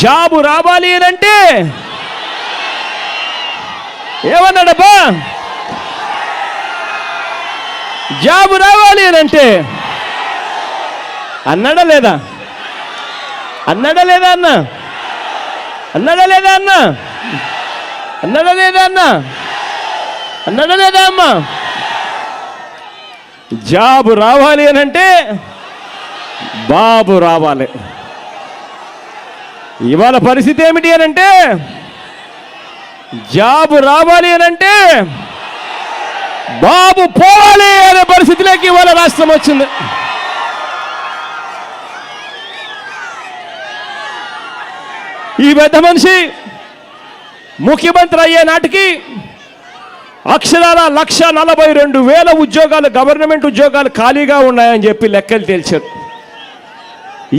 Job రావాలి అని అంటే ఏమన్నాడబ్బా? జాబు రావాలి అని అంటే అన్నాడా లేదా? అన్నాడా లేదా అన్న? అన్నాడా లేదా అన్న? అన్నాడా లేదా అన్న? అన్నాడా లేదా అమ్మ? జాబు రావాలి అని అంటే బాబు రావాలి. ఇవాళ పరిస్థితి ఏమిటి అని అంటే జాబు రావాలి అని అంటే బాబు పోవాలి అనే పరిస్థితిలోకి ఇవాళ రాష్ట్రం వచ్చింది. ఈ పెద్ద మనిషి ముఖ్యమంత్రి అయ్యే నాటికి అక్షరాల 1,42,000 ఉద్యోగాలు, గవర్నమెంట్ ఉద్యోగాలు ఖాళీగా ఉన్నాయని చెప్పి లెక్కలు తేల్చారు.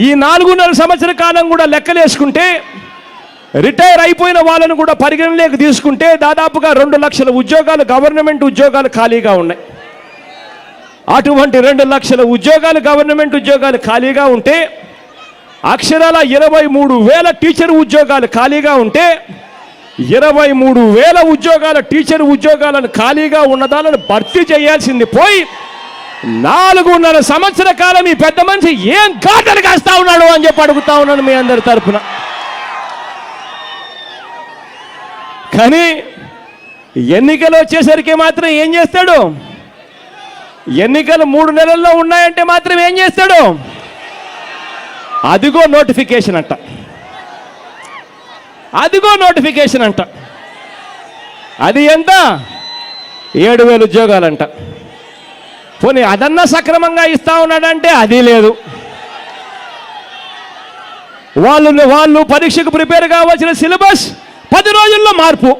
ఈ 4.5 సంవత్సర కాలం కూడా లెక్కలు వేసుకుంటే, రిటైర్ అయిపోయిన వాళ్ళను కూడా పరిగణలోకి తీసుకుంటే దాదాపుగా 2 లక్షల ఉద్యోగాలు, గవర్నమెంట్ ఉద్యోగాలు ఖాళీగా ఉన్నాయి. అటువంటి 2 లక్షల ఉద్యోగాలు, గవర్నమెంట్ ఉద్యోగాలు ఖాళీగా ఉంటే, అక్షరాల 23,000 టీచర్ ఉద్యోగాలు ఖాళీగా ఉంటే, 23,000 ఉద్యోగాల టీచర్ ఉద్యోగాలను ఖాళీగా ఉన్నదాలను భర్తీ చేయాల్సింది పోయి 4.5 సంవత్సర కాలం ఈ పెద్ద మనిషి ఏం గాటలు కాస్తా ఉన్నాడు అని చెప్పి అడుగుతా ఉన్నాను మీ అందరి తరఫున. కానీ ఎన్నికలు వచ్చేసరికి మాత్రం ఏం చేస్తాడు? ఎన్నికలు 3 నెలల్లో ఉన్నాయంటే మాత్రం ఏం చేస్తాడు? అదిగో నోటిఫికేషన్ అంట, అదిగో నోటిఫికేషన్ అంట. అది ఎంత? 7,000 ఉద్యోగాలంట. పోనీ అదన్నా సక్రమంగా ఇస్తా ఉన్నాడంటే అది లేదు. వాళ్ళు పరీక్షకు ప్రిపేర్ కావాల్సిన సిలబస్ 10 రోజుల్లో మార్పు.